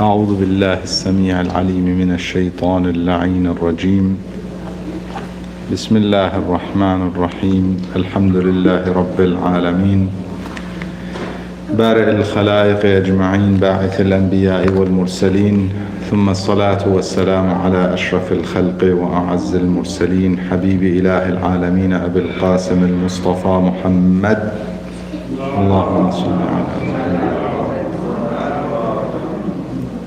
أعوذ بالله السميع العليم من الشيطان اللعين الرجيم. بسم الله الرحمن الرحيم. الحمد لله رب العالمين بارئ الخلائق أجمعين باعث الأنبياء والمرسلين، ثم الصلاة والسلام على أشرف الخلق وأعز المرسلين حبيب إله العالمين أبي القاسم المصطفى محمد. اللهم صل على محمد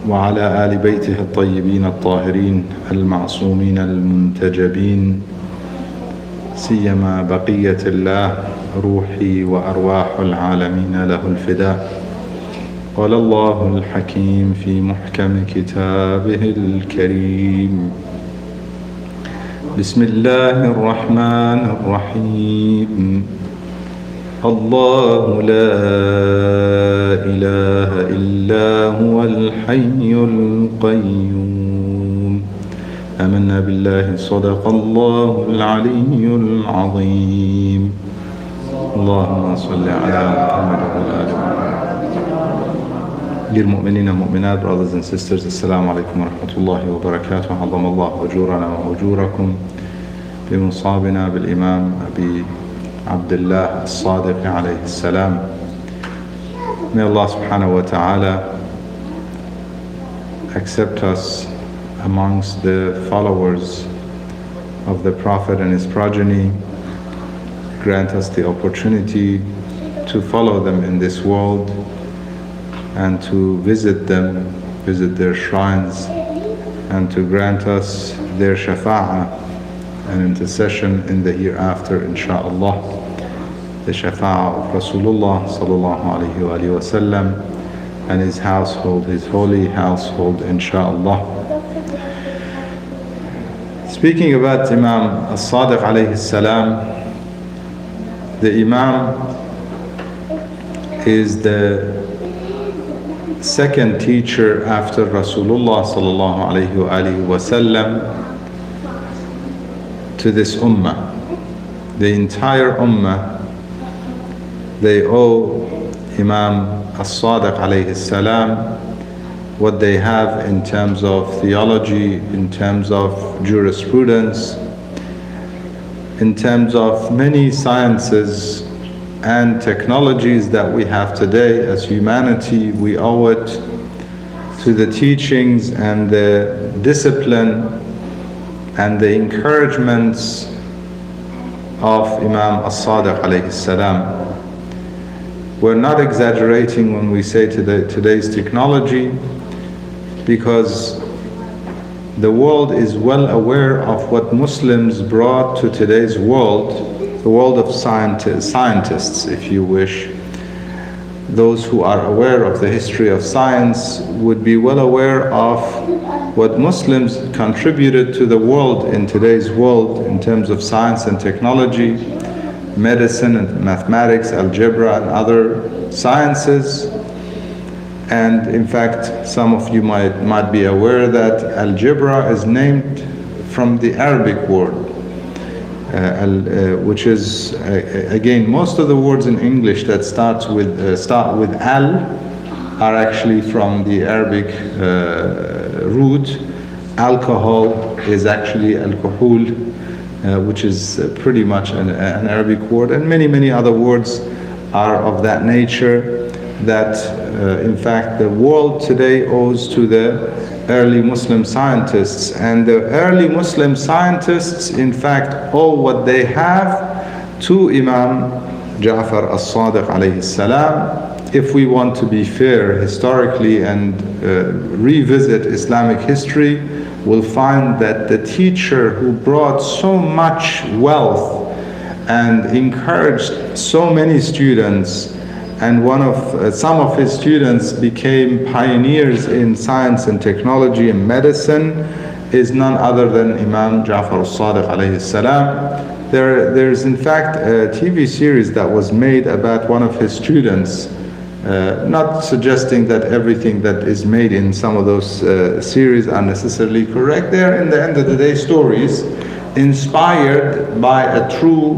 وعلى آل بيته الطيبين الطاهرين المعصومين المنتجبين، سيما بقية الله روحي وأرواح العالمين له الفداء. قال الله الحكيم في محكم كتابه الكريم: بسم الله الرحمن الرحيم. الله لا إله إلا هو الحي القيوم. آمنا بالله صدق الله العلي العظيم. اللهم صل على محمد وآل محمد. Dear mu'mineen and mu'minat, brothers and sisters, Assalamu alaikum wa rahmatullahi wa barakatuh. عظم الله أجورنا وأجوركم بمصابنا بالإمام أبي عبد الله الصادق عليه السلام. May Allah subhanahu wa ta'ala accept us amongst the followers of the Prophet and his progeny, grant us the opportunity to follow them in this world and to visit them, visit their shrines, and to grant us their shafa'ah and intercession in the hereafter, insha'Allah. The shafa'ah of Rasulullah sallallahu alayhi wa sallam and his household, his holy household, insha'Allah. Speaking about Imam As-Sadiq alayhi salam, the Imam is the second teacher after Rasulullah sallallahu alayhi wa sallam to this ummah. The entire ummah, they owe Imam As-Sadiq alayhi salam what they have in terms of theology, in terms of jurisprudence, in terms of many sciences and technologies that we have today as humanity. We owe it to the teachings and the discipline and the encouragements of Imam As-Sadiq alayhi salam. We're not exaggerating when we say today's technology, because the world is well aware of what Muslims brought to today's world, the world of scientists, if you wish. Those who are aware of the history of science would be well aware of what Muslims contributed to the world in today's world in terms of science and technology, medicine and mathematics, algebra and other sciences. And in fact, some of you might be aware that algebra is named from the Arabic word, which is again, most of the words in English that start with al are actually from the Arabic root. Alcohol is actually al-kuhul, which is pretty much an Arabic word, and many other words are of that nature that in fact the world today owes to the early Muslim scientists. And the early Muslim scientists in fact owe what they have to Imam Ja'far As-Sadiq alayhi salam. If we want to be fair historically and revisit Islamic history, we'll find that the teacher who brought so much wealth and encouraged so many students, and some of his students became pioneers in science and technology and medicine, is none other than Imam Ja'far As-Sadiq alayhi salam. There's in fact a TV series that was made about one of his students, not suggesting that everything that is made in some of those series are necessarily correct. They're in the end of the day stories inspired by a true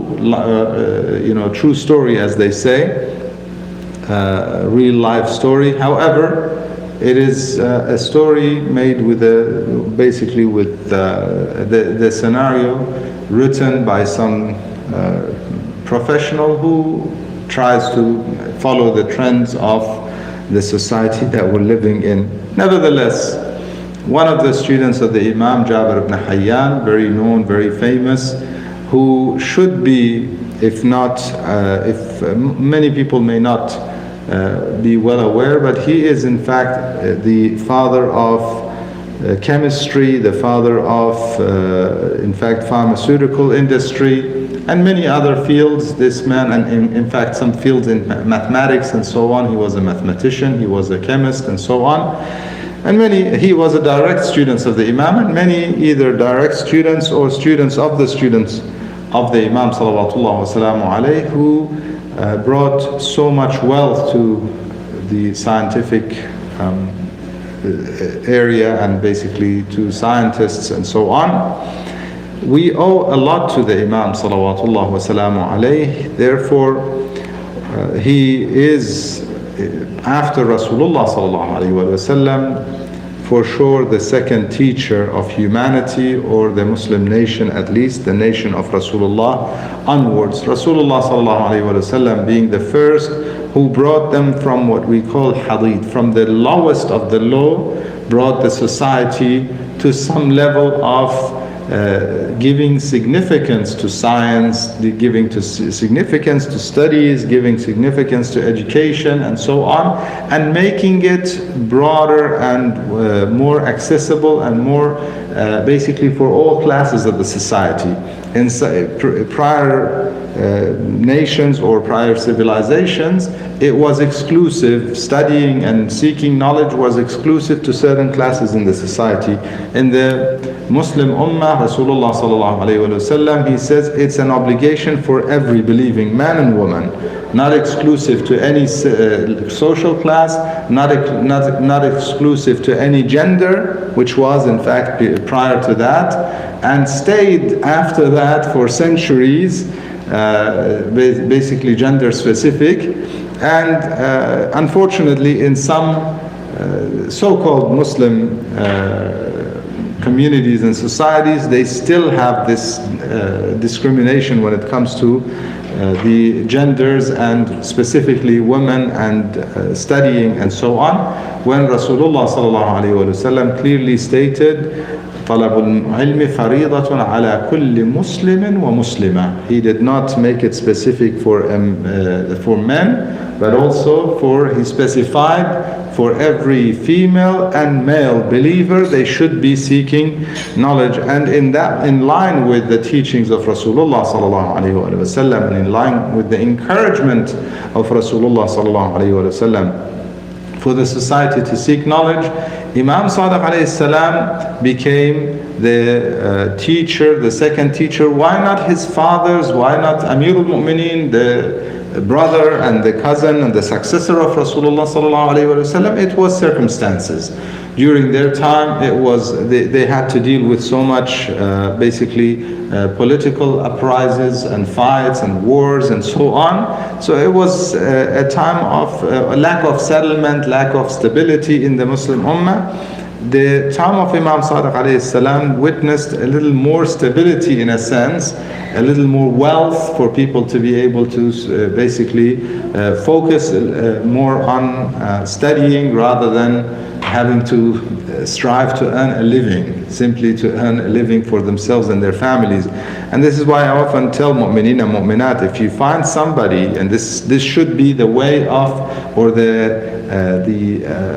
story, as they say. real life story. However, it is a story made with basically with the scenario written by some professional who tries to follow the trends of the society that we're living in. Nevertheless, one of the students of the Imam, Jabir ibn Hayyan, very known, very famous, who should be, if not, if many people may not be well aware, but he is in fact the father of chemistry, the father of, in fact, pharmaceutical industry, and many other fields. This man, and in fact some fields in mathematics and so on. He was a mathematician, he was a chemist and so on. And he was a direct student of the Imam, and many either direct students or students of the students of the Imam salawatullah wasalamu alayhi, who brought so much wealth to the scientific area and basically to scientists and so on. We owe a lot to the Imam salawatullah wasalamu alayhi. Therefore, he is, after Rasulullah sallallahu alayhi wa sallam, for sure the second teacher of humanity, or the Muslim nation, at least the nation of Rasulullah onwards. Rasulullah sallallahu alayhi wa sallam being the first who brought them from what we call hadith, from the lowest of the low, brought the society to some level of giving significance to science, giving significance to studies, giving significance to education and so on, and making it broader and more accessible and more basically for all classes of the society. In prior nations or prior civilizations, it was exclusive. Studying and seeking knowledge was exclusive to certain classes in the society. In the Muslim Ummah, Rasulullah sallallahu alayhi wa sallam, he says it's an obligation for every believing man and woman, not exclusive to any social class, not exclusive to any gender, which was in fact prior to that, and stayed after that for centuries, basically gender specific. And unfortunately, in some so-called Muslim communities and societies, they still have this discrimination when it comes to the genders, and specifically women and studying and so on, when Rasulullah sallallahu alaihi wasallam clearly stated, طلب العلم فريضة على كل مسلم ومسلمة. He did not make it specific for men, but also he specified for every female and male believer, they should be seeking knowledge. And in line with the teachings of Rasulullah sallallahu alaihi wasallam, and in line with the encouragement of Rasulullah sallallahu alaihi wasallam for the society to seek knowledge, Imam Sadeq alayhi salam became the teacher, the second teacher. Why not his fathers? Why not Amirul Mu'mineen, the brother and the cousin and the successor of Rasulullah sallallahu alayhi wa sallam? It was circumstances. During their time, it was they had to deal with so much political uprisings and fights and wars and so on. So it was a time of lack of settlement, lack of stability in the Muslim Ummah. The time of Imam Sadiq alayhi salam witnessed a little more stability, in a sense, a little more wealth for people to be able to focus more on studying rather than having to strive to earn a living, simply to earn a living for themselves and their families. And this is why I often tell mu'mineen and mu'minat, if you find somebody, and this should be the way of, or the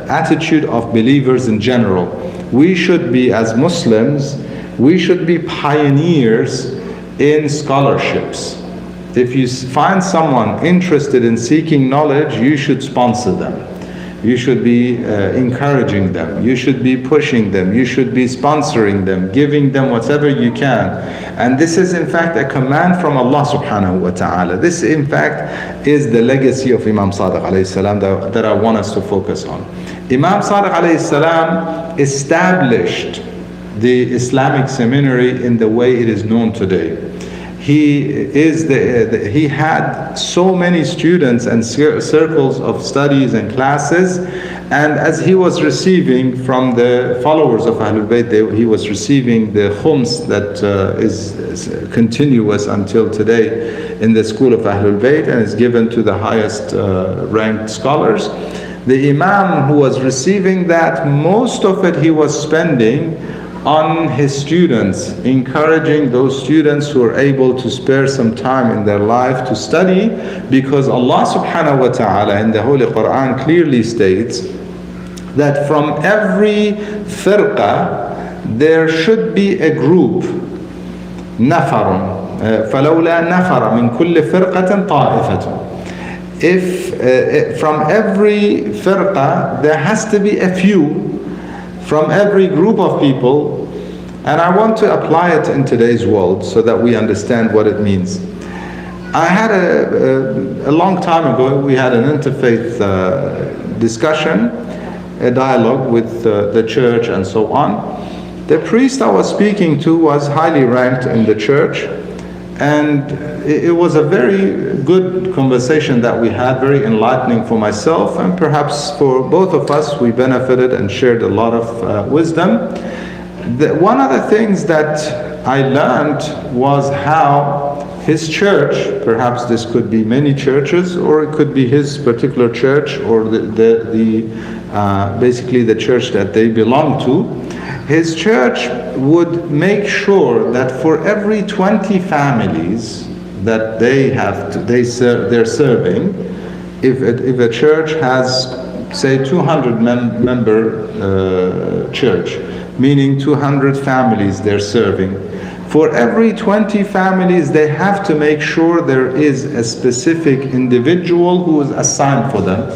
attitude of believers in general, we should be, as Muslims, we should be pioneers in scholarships. If you find someone interested in seeking knowledge, you should sponsor them. You should be encouraging them. You should be pushing them. You should be sponsoring them, giving them whatever you can. And this is in fact a command from Allah subhanahu wa ta'ala. This in fact is the legacy of Imam Sadiq alayhi salam that I want us to focus on. Imam Sadiq alayhi salam established the Islamic seminary in the way it is known today. he had so many students and circles of studies and classes, and as he was receiving from the followers of Ahlul Bayt, he was receiving the khums that is continuous until today in the school of Ahlul Bayt and is given to the highest ranked scholars. The Imam who was receiving that, most of it he was spending on his students, encouraging those students who are able to spare some time in their life to study, because Allah subhanahu wa ta'ala in the Holy Quran clearly states that from every firqa there should be a group, nafarun, فَلَوْلَا نَفَرَ مِنْ كُلِّ فِرْقَةٍ طَائِفَةٌ. If from every firqa there has to be a few from every group of people, and I want to apply it in today's world so that we understand what it means. I had a long time ago, we had an interfaith discussion, a dialogue with the church and so on. The priest I was speaking to was highly ranked in the church, and it was a very good conversation that we had, very enlightening for myself, and perhaps for both of us. We benefited and shared a lot of wisdom. One of the things that I learned was how his church, perhaps this could be many churches, or it could be his particular church, or basically the church that they belong to. His church would make sure that for every 20 families that they're serving, if a church has, say, 200 member church, meaning 200 families they're serving, for every 20 families they have to make sure there is a specific individual who is assigned for them.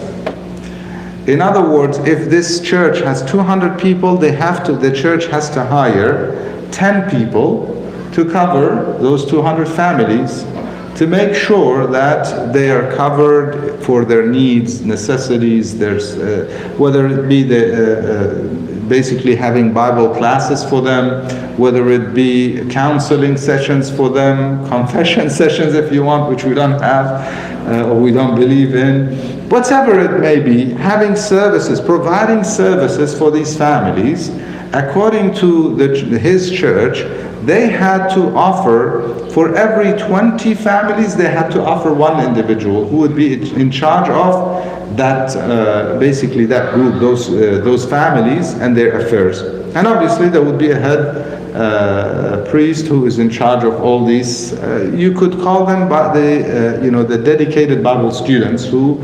In other words, if this church has 200 people, the church has to hire 10 people to cover those 200 families, to make sure that they are covered for their needs, necessities, whether it be basically having Bible classes for them, whether it be counseling sessions for them, confession sessions if you want, which we don't have or we don't believe in, whatever it may be, having services, providing services for these families. According to his church, they had to offer, for every 20 families, they had to offer one individual who would be in charge of that, basically that group, those families and their affairs. And obviously there would be a head priest who is in charge of all these. You could call them the dedicated Bible students who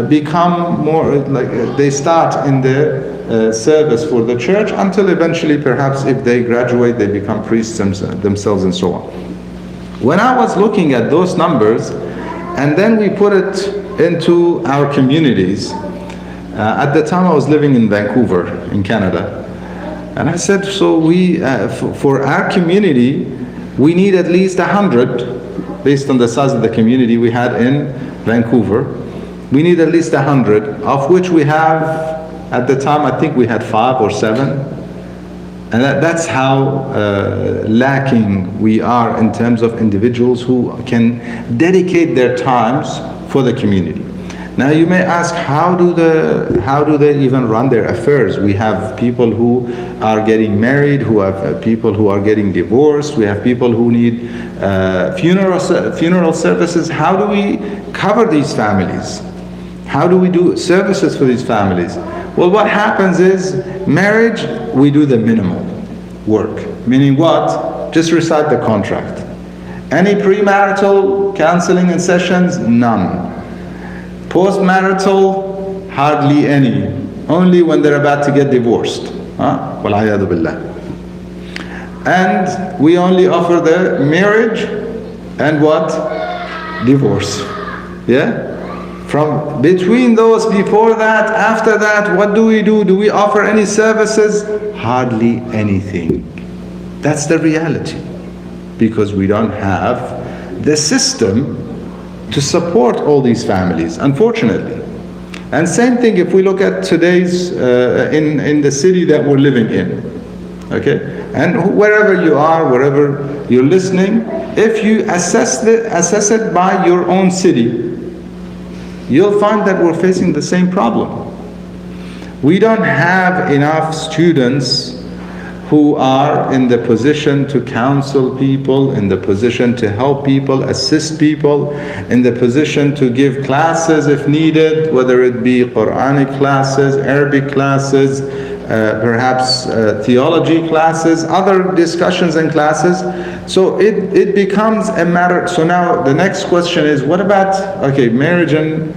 become more like they start in the service for the church until eventually, perhaps if they graduate, they become priests themselves and so on. When I was looking at those numbers, and then we put it into our communities, at the time I was living in Vancouver in Canada, and I said, so we for our community we need at least 100, based on the size of the community we had in Vancouver. We need at least 100, of which we have, at the time, I think we had 5 or 7. And that's how lacking we are in terms of individuals who can dedicate their times for the community. Now you may ask, how do they even run their affairs? We have people who are getting married, who have people who are getting divorced, we have people who need funeral services. How do we cover these families? How do we do services for these families? Well, what happens is, marriage, we do the minimal work. Meaning what? Just recite the contract. Any premarital counseling and sessions? None. Postmarital? Hardly any. Only when they're about to get divorced. Wal-'iyadhu billah. And we only offer the marriage and what? Divorce. Yeah? From between those, before that, after that, what do we do? Do we offer any services? Hardly anything. That's the reality. Because we don't have the system to support all these families, unfortunately. And same thing if we look at today's, in the city that we're living in. Okay? And wherever you are, wherever you're listening, if you assess it by your own city, you'll find that we're facing the same problem. We don't have enough students who are in the position to counsel people, in the position to help people, assist people, in the position to give classes if needed, whether it be Quranic classes, Arabic classes, perhaps theology classes, other discussions and classes. So it becomes a matter. So now the next question is, what about, okay, marriage and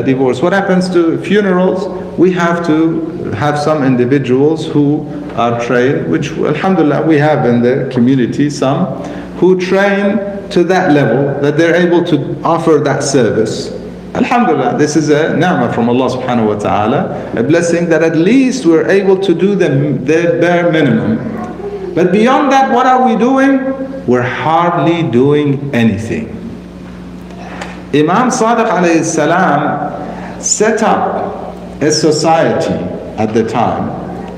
divorce? What happens to funerals? We have to have some individuals who are trained, which alhamdulillah we have in the community some, who train to that level that they're able to offer that service. Alhamdulillah, this is a ni'mah from Allah subhanahu wa ta'ala, a blessing that at least we're able to do the bare minimum. But beyond that, what are we doing? We're hardly doing anything. Imam Sadeq alayhi salam set up a society at the time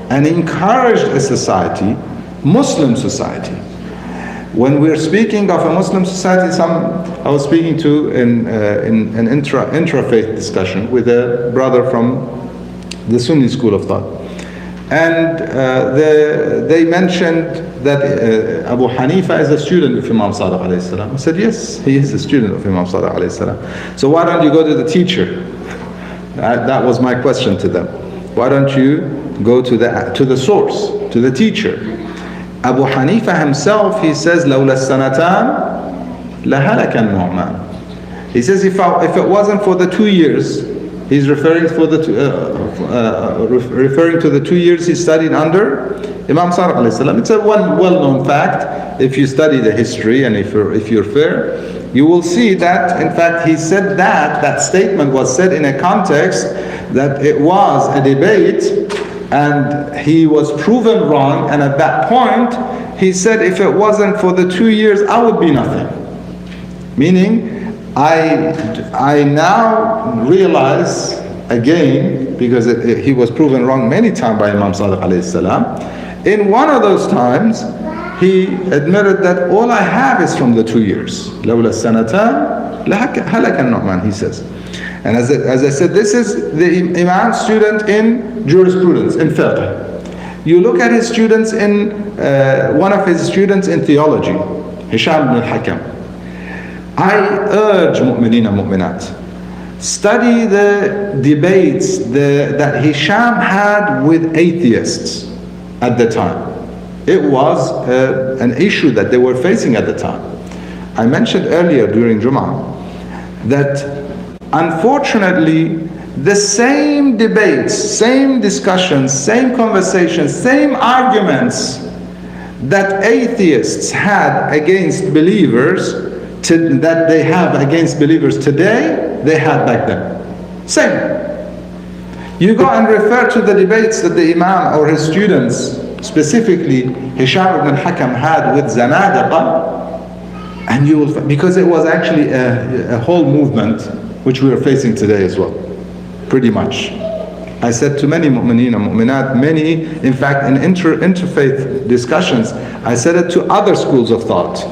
and encouraged a society, Muslim society. When we're speaking of a Muslim society, I was speaking to in an intra-faith discussion with a brother from the Sunni school of thought. And they mentioned that Abu Hanifa is a student of Imam Sadeq alayhi salam. I said, yes, he is a student of Imam Sadeq alayhi salam. So why don't you go to the teacher? That was my question to them. Why don't you go to the source, to the teacher? Abu Hanifa himself, he says, لولا السنتان لهلك النعمان. He says, if it wasn't for the 2 years, he's referring to the 2 years he studied under Imam Sadeq alayhi salam. It's a well-known fact. If you study the history and if you're fair, you will see that, in fact, he said that statement was said in a context that it was a debate and he was proven wrong, and at that point he said, if it wasn't for the 2 years, I would be nothing. Meaning, I now realize again, because he was proven wrong many times by Imam Sadeq alayhi salam, in one of those times he admitted that all I have is from the 2 years. لولا السنتان لهلك النعمان, he says. And as I said, this is the Imam student in jurisprudence, in fiqh. You look at his students in, one of his students in theology, Hisham ibn al-Hakam. I urge mu'mineen and mu'minat, study the debates that Hisham had with atheists at the time. It was an issue that they were facing at the time. I mentioned earlier during Jum'ah that unfortunately the same debates, same discussions, same conversations, same arguments that atheists had against believers, that they have against believers today, they had back then. Same. You go and refer to the debates that the Imam or his students, specifically Hisham ibn al-Hakam, had with Zanadiqa, and you will, because it was actually a whole movement which we are facing today as well, pretty much. I said to many mu'mineen and mu'minat, many, in fact, in interfaith discussions, I said it to other schools of thought,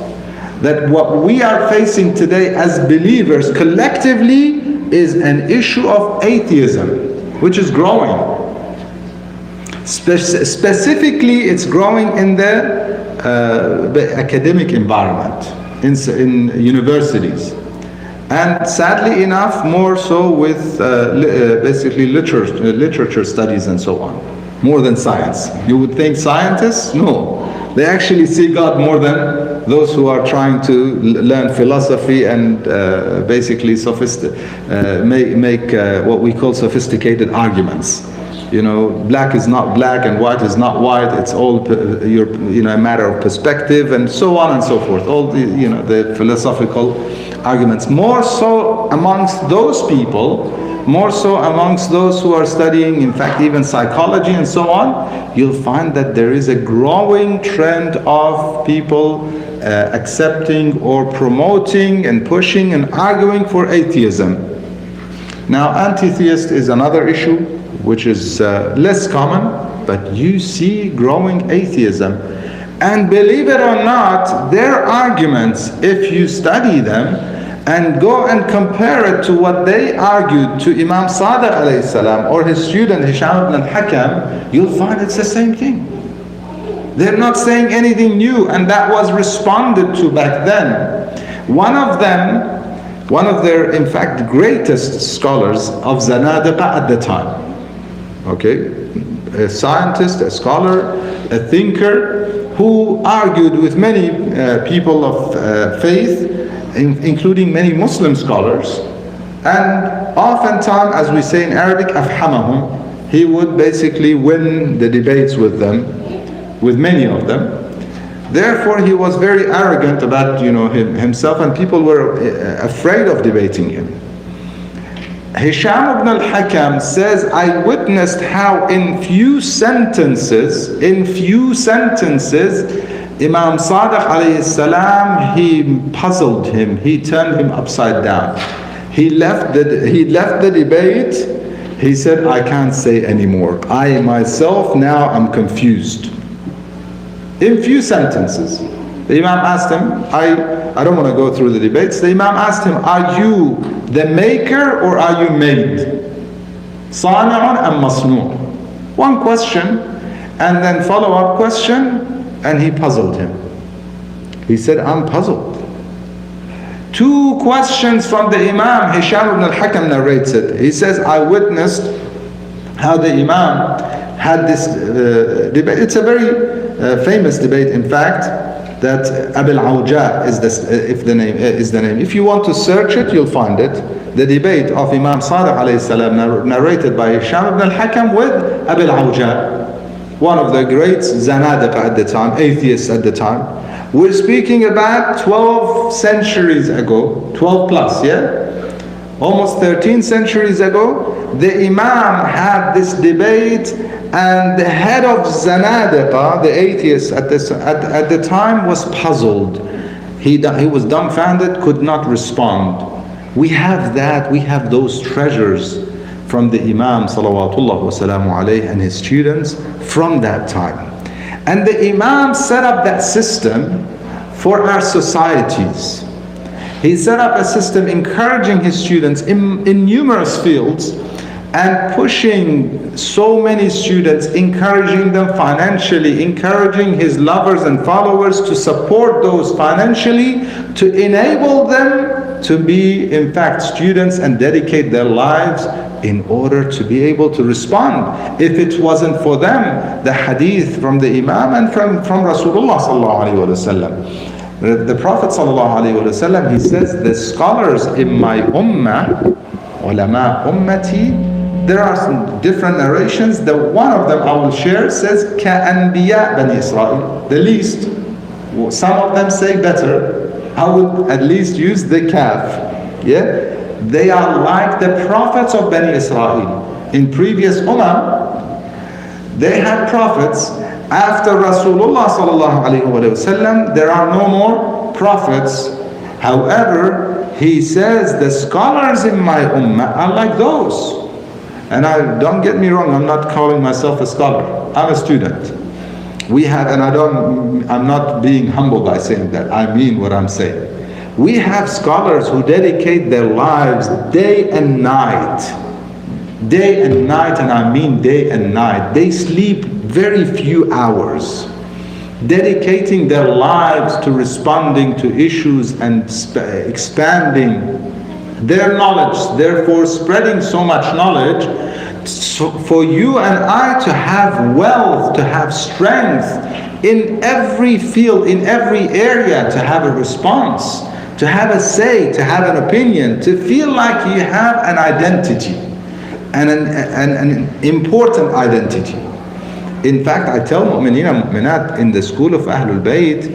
that what we are facing today as believers collectively is an issue of atheism, which is growing. Specifically, it's growing in the academic environment, in universities. And sadly enough, more so with basically literature studies and so on, more than science. You would think scientists? No. They actually see God more than those who are trying to learn philosophy and basically make what we call sophisticated arguments. You know, black is not black and white is not white. It's all a matter of perspective and so on and so forth. All the philosophical arguments. More so amongst those people, more so amongst those who are studying, in fact, even psychology and so on, you'll find that there is a growing trend of people accepting or promoting and pushing and arguing for atheism. Now, anti-theist is another issue which is less common, but you see growing atheism. And believe it or not, their arguments, if you study them and go and compare it to what they argued to Imam Sadeq alayhi salam or his student Hisham ibn al-Hakam, you'll find it's the same thing. They're not saying anything new, and that was responded to back then. One of their, in fact, greatest scholars of Zanadiqa at the time, okay, a scientist, a scholar, a thinker, who argued with many people of faith, including many Muslim scholars, and oftentimes, as we say in Arabic, afhamahum, he would basically win the debates with them, with many of them. Therefore, he was very arrogant about himself, and people were afraid of debating him. Hisham ibn al-Hakam says, I witnessed how in few sentences, Imam Sadeq alayhi salam, he puzzled him, he turned him upside down. He left the debate, he said, I can't say anymore. I myself now am confused. In few sentences. The Imam asked him, I don't want to go through the debates. The Imam asked him, are you the maker or are you made? Sani'un am masnu'. One question, and then follow-up question, and he puzzled him. He said, I'm puzzled. Two questions from the Imam, Hisham ibn al-Hakam narrates it. He says, I witnessed how the Imam had this debate. It's a very famous debate, in fact, that Abil Awja is the name. If you want to search it, you'll find it. The debate of Imam Sadeq alayhi salam, narrated by Hisham ibn al-Hakam with Abil Awja, one of the great Zanadiqa at the time, atheists at the time. We're speaking about 12 centuries ago, 12 plus, yeah? Almost 13 centuries ago, the Imam had this debate, and the head of Zanadiqa, the atheist at the time, was puzzled. He was dumbfounded, could not respond. We have that, we have those treasures from the Imam salawatullah wasalamu alayhi and his students from that time. And the Imam set up that system for our societies. He set up a system encouraging his students in numerous fields, and pushing so many students, encouraging them financially, encouraging his lovers and followers to support those financially, to enable them to be, in fact, students and dedicate their lives in order to be able to respond. If it wasn't for them, the hadith from the Imam and from Rasulullah sallallahu alaihi wasallam. The Prophet sallallahu alaihi wasallam, he says, the scholars in my ummah, ulama ummati, there are some different narrations. The one of them I will share says, Ka'anbiya Bani Israel, the least. Some of them say better. I would at least use the kaf. Yeah? They are like the prophets of Bani Israel. In previous they had prophets. After Rasulullah sallallahu alaihi wasallam, there are no more prophets. However, he says the scholars in my ummah are like those. And don't get me wrong, I'm not calling myself a scholar. I'm a student. We have, and I'm not being humble by saying that. I mean what I'm saying. We have scholars who dedicate their lives day and night. Day and night, and I mean day and night. They sleep very few hours, dedicating their lives to responding to issues and expanding their knowledge, therefore spreading so much knowledge. So for you and I to have wealth, to have strength in every field, in every area, to have a response, to have a say, to have an opinion, to feel like you have an identity, and an important identity. In fact, I tell mu'mineen and mu'minat in the school of Ahlul Bayt,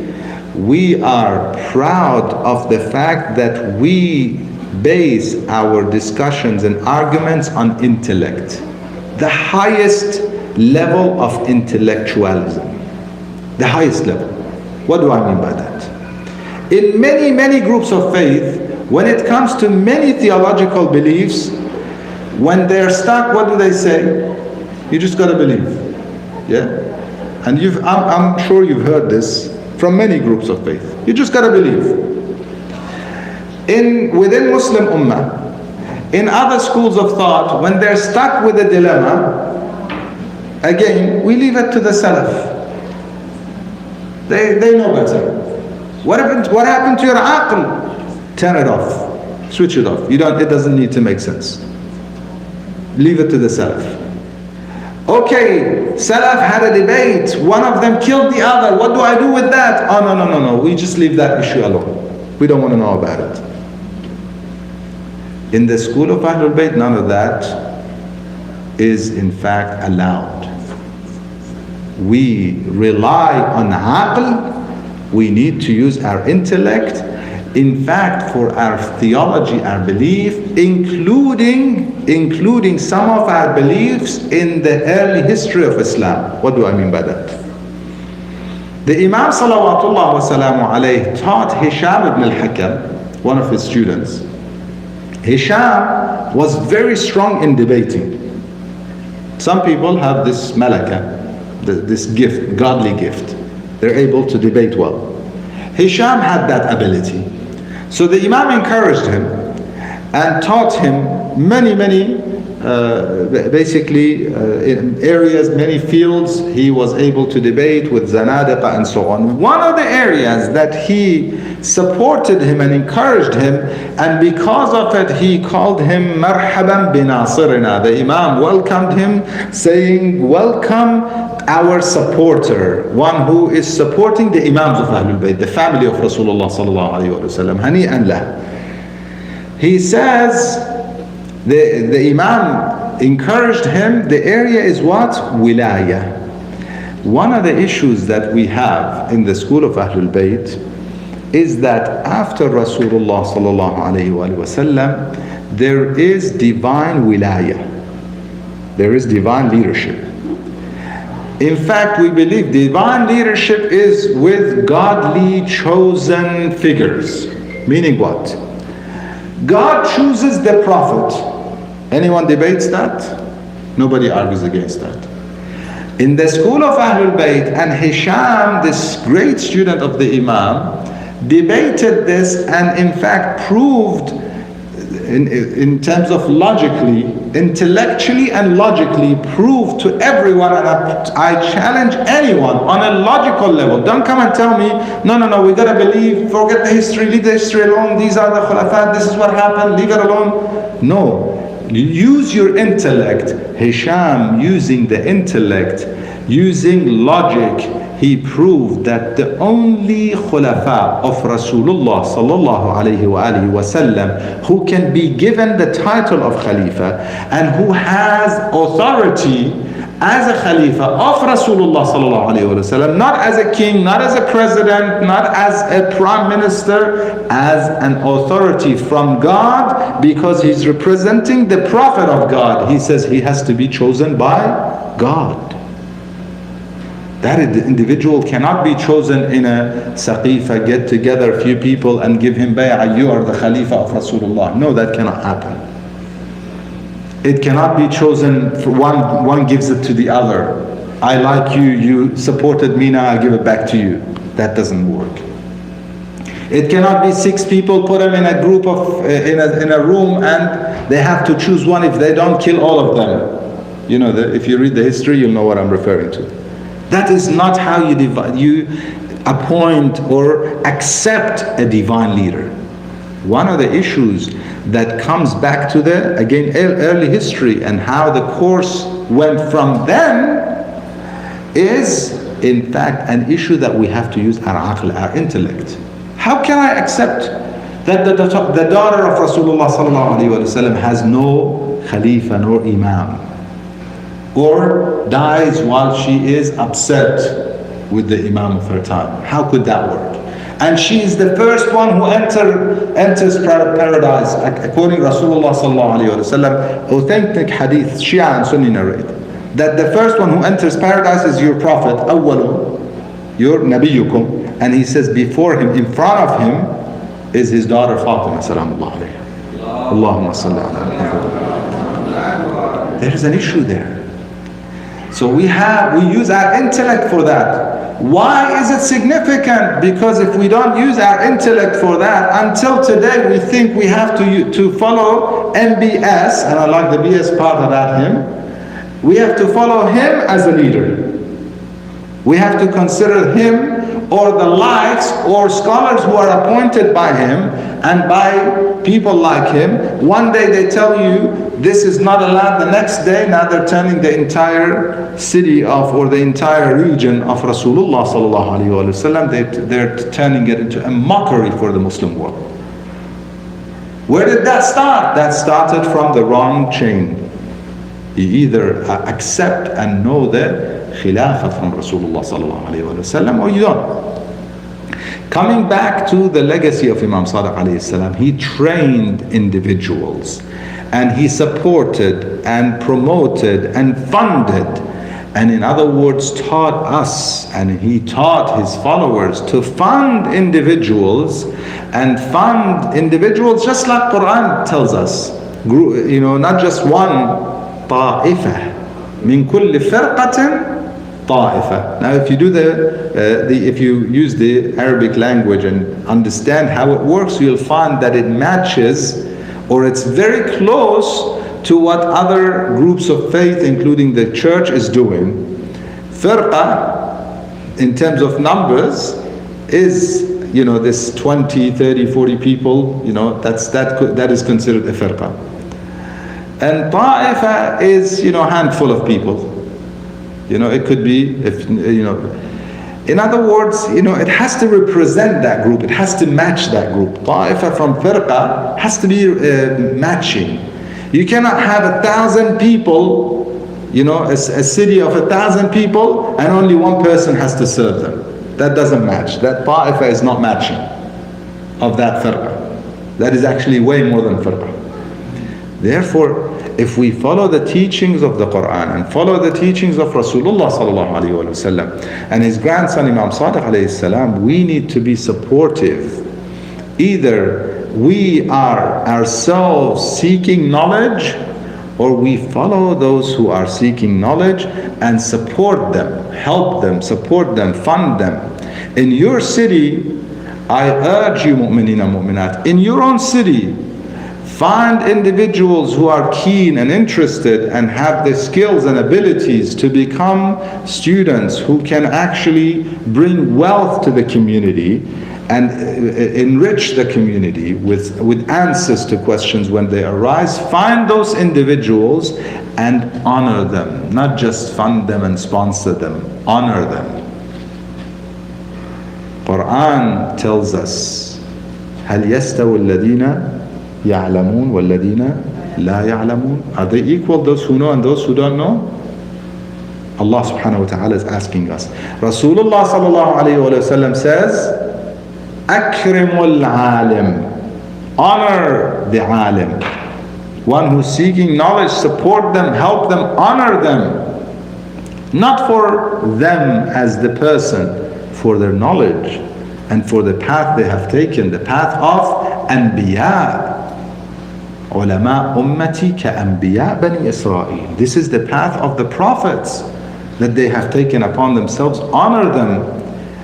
we are proud of the fact that we base our discussions and arguments on intellect, the highest level of intellectualism, the highest level. What do I mean by that? In many groups of faith, when it comes to many theological beliefs, when they're stuck, what do they say? You just got to believe. Yeah? And I'm sure you've heard this from many groups of faith. You just gotta believe. Within Muslim Ummah, in other schools of thought, when they're stuck with a dilemma, again, we leave it to the Salaf. They know better. What happened to your aql? Turn it off. Switch it off. It doesn't need to make sense. Leave it to the Salaf. Okay, Salaf had a debate. One of them killed the other. What do I do with that? Oh, no. We just leave that issue alone. We don't want to know about it. In the school of Ahlul Bayt, none of that is in fact allowed. We rely on aql. We need to use our intellect. In fact, for our theology, our belief, including some of our beliefs in the early history of Islam. What do I mean by that? The Imam salawatullah wa salamu alayhi taught Hisham ibn al-Hakam, one of his students. Hisham was very strong in debating. Some people have this malaka, this gift, godly gift. They're able to debate well. Hisham had that ability. So the Imam encouraged him and taught him many in areas, many fields he was able to debate with Zanadiqa and so on. One of the areas that he supported him and encouraged him, and because of it he called him Marhaban binasirina. The Imam welcomed him saying, welcome our supporter, one who is supporting the Imams of Ahlul Bayt, the family of Rasulullah sallallahu alayhi wa sallam. Hani'an lah. He says, the Imam encouraged him, the area is what? Wilaya. One of the issues that we have in the school of Ahlul Bayt is that after Rasulullah sallallahu alayhi wa sallam, there is divine wilaya. There is divine leadership. In fact, we believe divine leadership is with godly chosen figures. Meaning what? God chooses the prophet. Anyone debates that? Nobody argues against that. In the school of Ahlul Bayt, and Hisham, this great student of the Imam, debated this and in fact proved in terms of logically, intellectually and logically proved to everyone, and I challenge anyone on a logical level. Don't come and tell me, no, we gotta believe, forget the history, leave the history alone, these are the khulafat, this is what happened, leave it alone. No, use your intellect. Hisham, using the intellect, using logic, he proved that the only khulafa of Rasulullah sallallahu alayhi wa alihi wasallam who can be given the title of Khalifa and who has authority as a Khalifa of Rasulullah sallallahu alayhi wa sallam, not as a king, not as a president, not as a prime minister, as an authority from God, because he's representing the Prophet of God. He says he has to be chosen by God. That individual cannot be chosen in a saqifa, get together a few people and give him bay'ah, you are the Khalifa of Rasulullah. No, that cannot happen. It cannot be chosen for one gives it to the other. I like you, you supported me, now I give it back to you. That doesn't work. It cannot be 6 people, put them in a group of, in a room, and they have to choose one. If they don't, kill all of them. You know, if you read the history, you'll know what I'm referring to. That is not how you appoint or accept a divine leader. One of the issues that comes back to the, again, early history and how the course went from then is, in fact, an issue that we have to use our aql, our intellect. How can I accept that the daughter of Rasulullah sallallahu alaihi wasallam has no Khalifa nor Imam, or dies while she is upset with the Imam of her time? How could that work? And she is the first one who enters paradise, according to Rasulullah sallallahu alaihi wasallam. Authentic hadith, Shia and Sunni narrate that the first one who enters paradise is your Prophet, awwalu, your Nabiyukum, and he says before him, in front of him, is his daughter Fatima sallallahu alayhi. Allahumma salli ala Muhammad. There is an issue there. So we use our intellect for that. Why is it significant? Because if we don't use our intellect for that, until today we think we have to follow MBS, and I like the BS part about him. We have to follow him as a leader. We have to consider him or the likes or scholars who are appointed by him and by people like him. One day they tell you this is not allowed, the next day now they're turning the entire city of, or the entire region of Rasulullah sallallahu alaihi wasallam, they're turning it into a mockery for the Muslim world. Where did that start? That started from the wrong chain. You either accept and know the Khilafah from Rasulullah sallallahu alayhi wa sallam, or you don't. Coming back to the legacy of Imam Sadeq alayhi salam, he trained individuals and he supported and promoted and funded, and in other words taught us, and he taught his followers to fund individuals, and fund individuals just like Quran tells us, not just one, طائفة من كل فرقة طائفة. Now if you do if you use the Arabic language and understand how it works, you'll find that it matches, or it's very close to what other groups of faith, including the church, is doing. Firqa, in terms of numbers, is this 20, 30, 40 people, that is considered a firqa. And ta'ifa is, a handful of people. It could be, in other words, it has to represent that group. It has to match that group. Ta'ifa from firqa has to be matching. You cannot have 1,000 people, a city of 1,000 people, and only one person has to serve them. That doesn't match. That ta'ifa is not matching of that firqa. That is actually way more than firqa. Therefore, if we follow the teachings of the Quran and follow the teachings of Rasulullah sallallahu alaihi wasallam and his grandson Imam Sadeq alayhi salam, we need to be supportive. Either we are ourselves seeking knowledge, or we follow those who are seeking knowledge and support them, help them, support them, fund them. In your city, I urge you, mu'mineen and mu'minat, in your own city, find individuals who are keen and interested and have the skills and abilities to become students who can actually bring wealth to the community and enrich the community with answers to questions when they arise. Find those individuals and honor them, not just fund them and sponsor them, honor them. Quran tells us, هل يستوي الذين يعلمون والذين لا يعلمون? Are they equal, those who know and those who don't know? Allah subhanahu wa ta'ala is asking us. Rasulullah sallallahu alayhi wa sallam says, Akrimul alim, honor the alim. One who's seeking knowledge, support them, help them, honor them. Not for them as the person, for their knowledge and for the path they have taken, the path of Anbiya. Ulama ummati ka Anbiya Bani Israel. This is the path of the prophets that they have taken upon themselves. Honor them.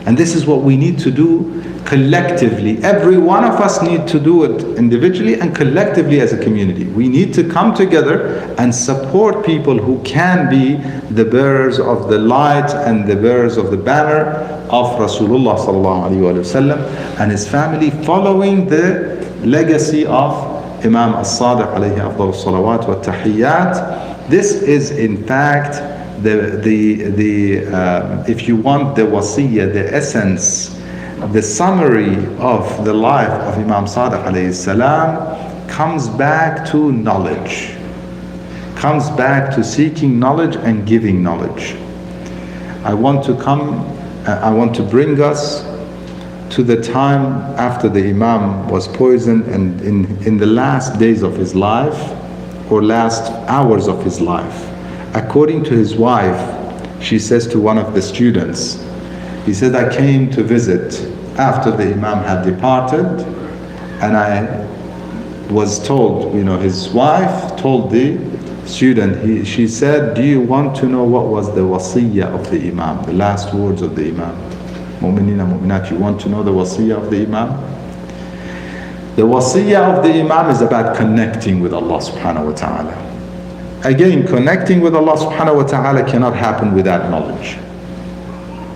And this is what we need to do collectively. Every one of us need to do it individually and collectively as a community. We need to come together and support people who can be the bearers of the light and the bearers of the banner of Rasulullah sallallahu alaihi wasallam and his family, following the legacy of Imam as-Sadiq alayhi afdal salawat wa tahiyyat. This is in fact if you want, the wasiyah, the essence, the summary of the life of Imam Sadeq alayhi salam comes back to knowledge, comes back to seeking knowledge and giving knowledge. I want to bring us to the time after the Imam was poisoned, and in the last days of his life or last hours of his life. According to his wife, she says to one of the students, he said, I came to visit after the Imam had departed, and I was told, his wife told the student, she said, do you want to know what was the wasiyyah of the Imam, the last words of the Imam? Mu'minina, mu'minat, you want to know the wasiyyah of the Imam? The wasiyyah of the Imam is about connecting with Allah subhanahu wa ta'ala. Again, connecting with Allah subhanahu wa ta'ala cannot happen without knowledge.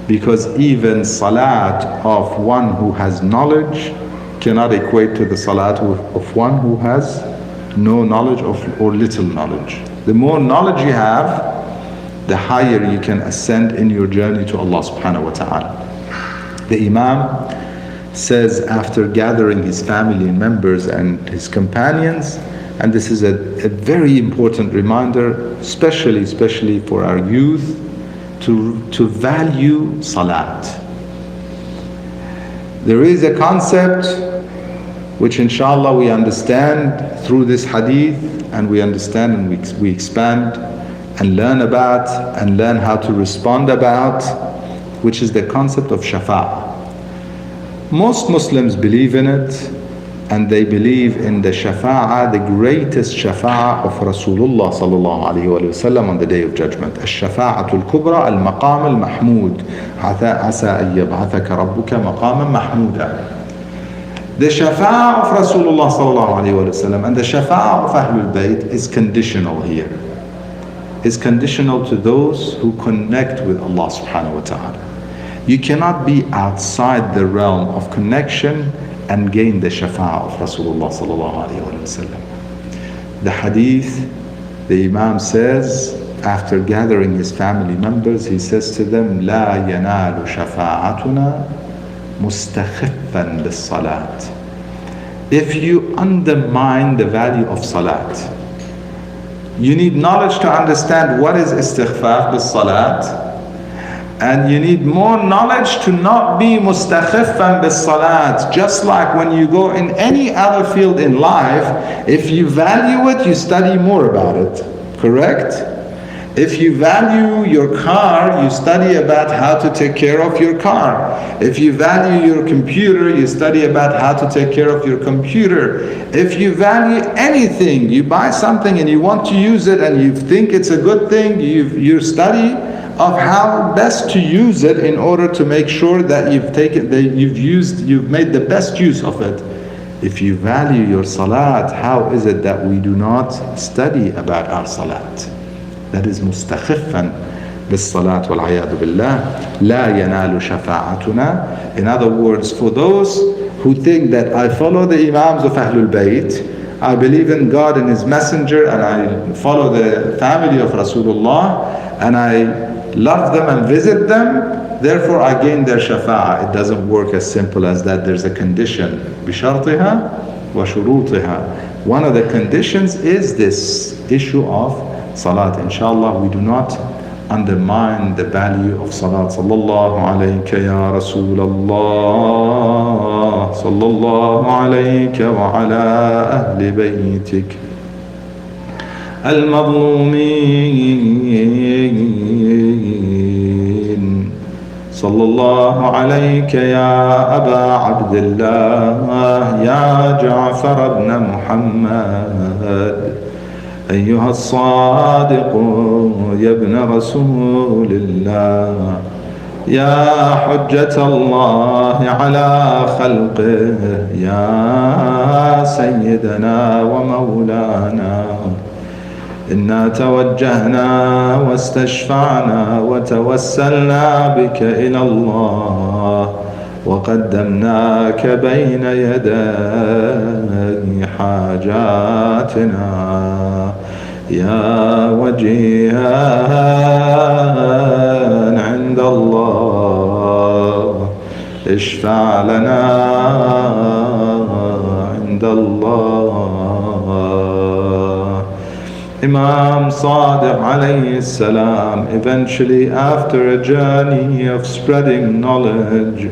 Because even salat of one who has knowledge cannot equate to the salat of one who has no knowledge or little knowledge. The more knowledge you have, the higher you can ascend in your journey to Allah subhanahu wa ta'ala. The Imam says, after gathering his family members and his companions, and this is a very important reminder, especially for our youth, to value salat. There is a concept which inshallah we understand through this hadith, and we understand and we expand and learn about and learn how to respond about, which is the concept of shafa'ah. Most Muslims believe in it, and they believe in the shafa'ah, the greatest shafa'ah of Rasulullah sallallahu alayhi wa sallam on the Day of Judgment. Ash-shafa'atul kubra al-maqam al-mahmud. Asa an yab'athaka rabbuka maqaman mahmuda. The shafa'ah of Rasulullah sallallahu alayhi wa sallam and the shafa'ah of Ahlul Bayt is conditional here. Is conditional to those who connect with Allah subhanahu wa ta'ala. You cannot be outside the realm of connection and gain the shafa'ah of Rasulullah sallallahu alayhi wa sallam. The hadith, the Imam says, after gathering his family members, he says to them, لا ينال شفاعتنا مستخفا بالصلاة. If you undermine the value of salat, you need knowledge to understand what is istighfaf bis-salat, and you need more knowledge to not be mustakhifan bis-salat. Just like when you go in any other field in life, if you value it, you study more about it, correct? If you value your car, you study about how to take care of your car. If you value your computer, you study about how to take care of your computer. If you value anything, you buy something and you want to use it and you think it's a good thing, you study of how best to use it in order to make sure that you've made the best use of it. If you value your salat, how is it that we do not study about our salat? That is mustakhifan bis-salat wal-'ayadu billah. La yanalu shafa'atuna. In other words, for those who think that I follow the Imams of Ahlul Bayt, I believe in God and His Messenger, and I follow the family of Rasulullah, and I love them and visit them, therefore I gain their shafa'ah. It doesn't work as simple as that. There's a condition. بِشَرْطِهَا وَشُرُوطِهَا. One of the conditions is this issue of salat. Inshallah, we do not undermine the value of salat. Sallallahu alayka ya Rasulallah. Sallallahu alayka wa ala ahli baytik al-madlumin. Sallallahu alayka ya Aba Abdullah, ya Ja'far ibn Muhammad, أيها الصادق يا ابن رسول الله، يا حجة الله على خلقه، يا سيدنا ومولانا، إنا توجهنا واستشفعنا وتوسلنا بك إلى الله، وقدمناك بين يدي حاجاتنا، يا وجيها عند الله، اشفع لنا عند الله. Imam Sadeq alayhi salam, eventually after a journey of spreading knowledge,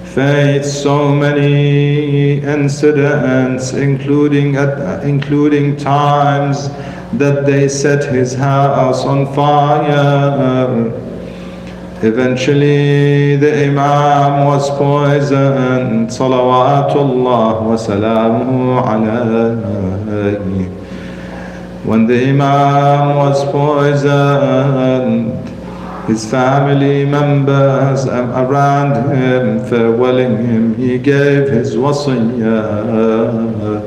faced so many incidents, including times that they set his house on fire. Eventually the Imam was poisoned, salawatullah wa salamuhu alayhi. When the Imam was poisoned, his family members around him, farewelling him, he gave his wasiyyah.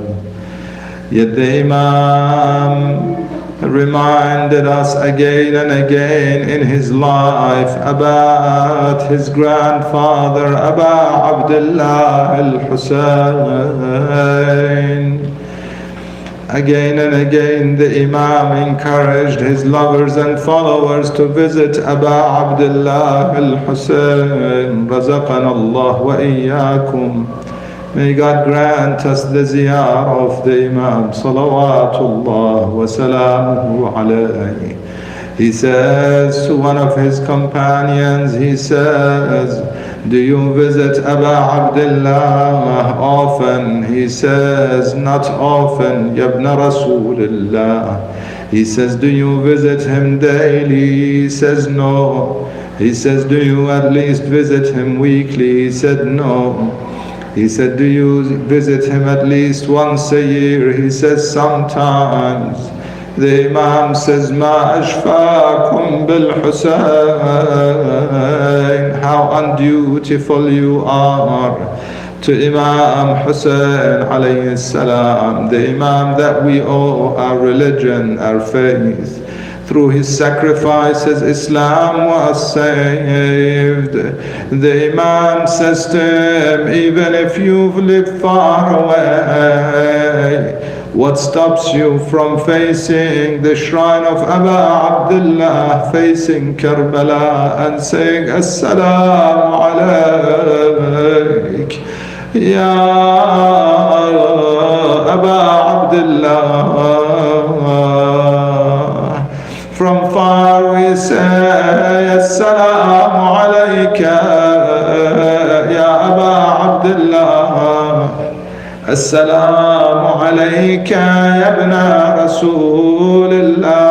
Yet the Imam reminded us again and again in his life about his grandfather, Abu Abdullah al-Husayn. Again and again the Imam encouraged his lovers and followers to visit Abu Abdullah al-Husayn. Razaqana Allah wa iyyakum. May God grant us the ziyarah of the Imam, salawatullah wa salamuhu alayhi. He says to one of his companions, he says, do you visit Abu Abdullah often? He says, not often, Ya ibn Rasulullah. He says, do you visit him daily? He says, no. He says, do you at least visit him weekly? He said, no. He said, do you visit him at least once a year? He says, sometimes. The Imam says, Ma ashfaakum bil Husayn. How undutiful you are to Imam Hussein alayhi salam, the Imam that we owe our religion, our faith. Through his sacrifices, Islam was saved. The Imam says to him, even if you've lived far away, what stops you from facing the shrine of Abu Abdullah, facing Karbala and saying, Assalamu alayk, Ya Abu Abdullah. From far we say, Assalamu alayka, Ya Abu Abdullah. Assalamu alayka, Ya ibn Rasulullah.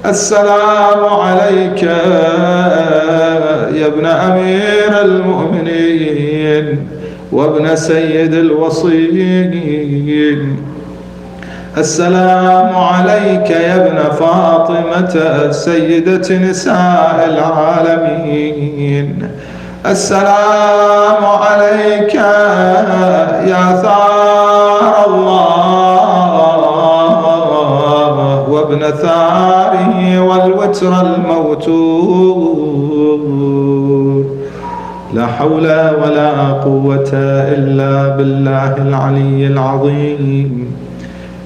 Assalamu alayka, Ya ibn Amir al-Mu'mineen, wa ibn Sayyid al-Wasiyyin. السلام عليك يا ابن فاطمة سيدة نساء العالمين. السلام عليك يا ثار الله وابن ثاره والوتر الموتور. لا حول ولا قوة إلا بالله العلي العظيم.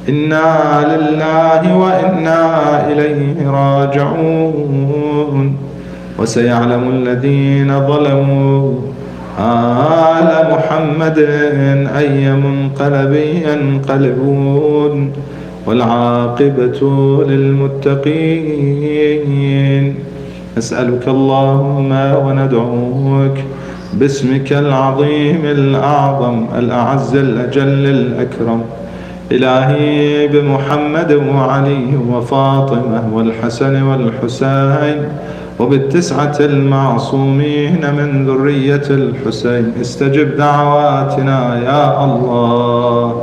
إنا لله وإنا إليه راجعون. وسيعلم الذين ظلموا آل محمد أي منقلب ينقلبون والعاقبة للمتقين. نسألك اللهم وندعوك باسمك العظيم الأعظم الأعز الأجل الأكرم، إلهي بمحمد وعلي وفاطمة والحسن والحسين وبالتسعة المعصومين من ذرية الحسين، استجب دعواتنا يا الله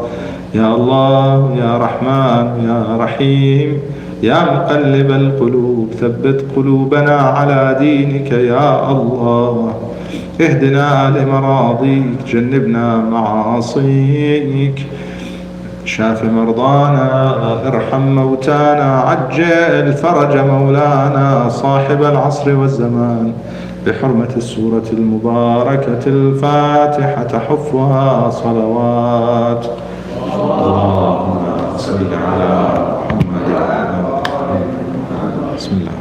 يا الله يا رحمن يا رحيم يا مقلب القلوب، ثبت قلوبنا على دينك يا الله. اهدنا لمراضيك، جنبنا معاصيك، شاف مرضانا، ارحم موتانا، عجل فرج مولانا صاحب العصر والزمان، بحرمة السورة المباركة الفاتحة تحفها صلوات. اللهم صل على محمد وعلى آله. بسم الله.